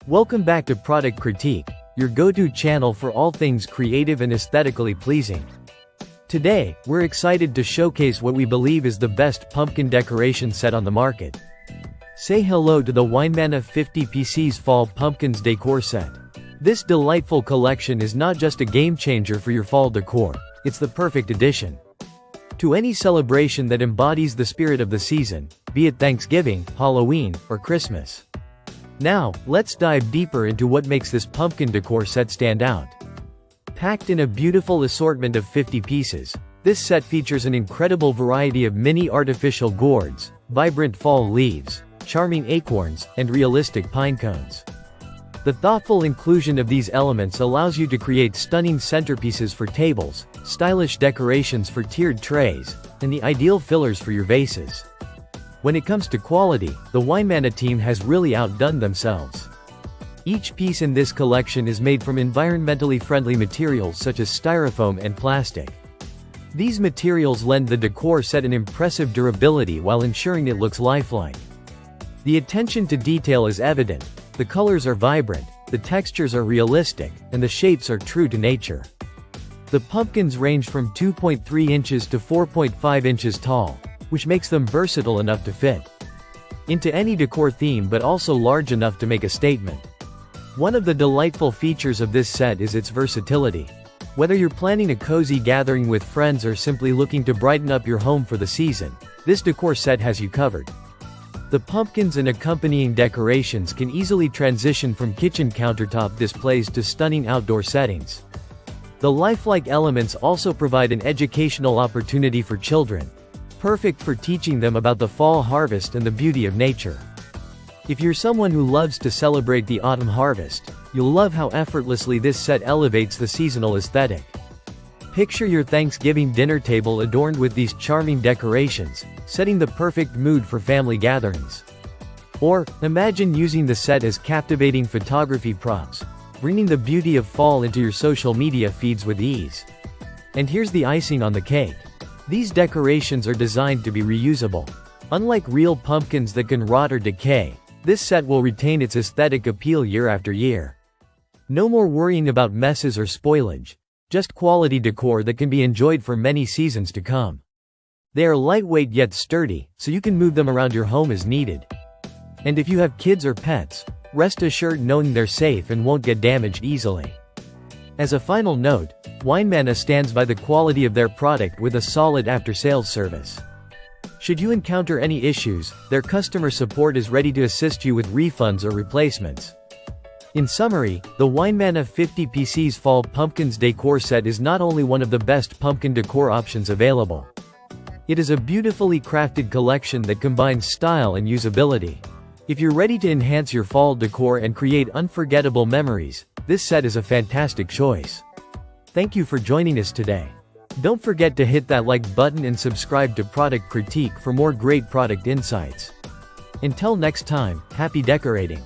Welcome back to Product Critique, your go-to channel for all things creative and aesthetically pleasing. Today, we're excited to showcase what we believe is the best pumpkin decoration set on the market. Say hello to the winemana 50 PC's Fall Pumpkins Decor set. This delightful collection is not just a game-changer for your fall decor, it's the perfect addition to any celebration that embodies the spirit of the season, be it Thanksgiving, Halloween, or Christmas. Now, let's dive deeper into what makes this pumpkin decor set stand out. Packed in a beautiful assortment of 50 pieces, this set features an incredible variety of mini artificial gourds, vibrant fall leaves, charming acorns, and realistic pine cones. The thoughtful inclusion of these elements allows you to create stunning centerpieces for tables, stylish decorations for tiered trays, and the ideal fillers for your vases. When it comes to quality, the winemana team has really outdone themselves. Each piece in this collection is made from environmentally friendly materials such as styrofoam and plastic. These materials lend the decor set an impressive durability while ensuring it looks lifelike. The attention to detail is evident, the colors are vibrant, the textures are realistic, and the shapes are true to nature. The pumpkins range from 2.3 inches to 4.5 inches tall, which makes them versatile enough to fit into any decor theme but also large enough to make a statement. One of the delightful features of this set is its versatility. Whether you're planning a cozy gathering with friends or simply looking to brighten up your home for the season, this decor set has you covered. The pumpkins and accompanying decorations can easily transition from kitchen countertop displays to stunning outdoor settings. The lifelike elements also provide an educational opportunity for children, perfect for teaching them about the fall harvest and the beauty of nature. If you're someone who loves to celebrate the autumn harvest, you'll love how effortlessly this set elevates the seasonal aesthetic. Picture your Thanksgiving dinner table adorned with these charming decorations, setting the perfect mood for family gatherings. Or, imagine using the set as captivating photography props, bringing the beauty of fall into your social media feeds with ease. And here's the icing on the cake. These decorations are designed to be reusable. Unlike real pumpkins that can rot or decay, this set will retain its aesthetic appeal year after year. No more worrying about messes or spoilage, just quality decor that can be enjoyed for many seasons to come. They are lightweight yet sturdy, so you can move them around your home as needed. And if you have kids or pets, rest assured knowing they're safe and won't get damaged easily. As a final note, winemana stands by the quality of their product with a solid after-sales service. Should you encounter any issues, their customer support is ready to assist you with refunds or replacements. In summary, the winemana 50 PC's Fall Pumpkins Decor set is not only one of the best pumpkin decor options available. It is a beautifully crafted collection that combines style and usability. If you're ready to enhance your fall decor and create unforgettable memories, this set is a fantastic choice. Thank you for joining us today. Don't forget to hit that like button and subscribe to Product Critique for more great product insights. Until next time, happy decorating!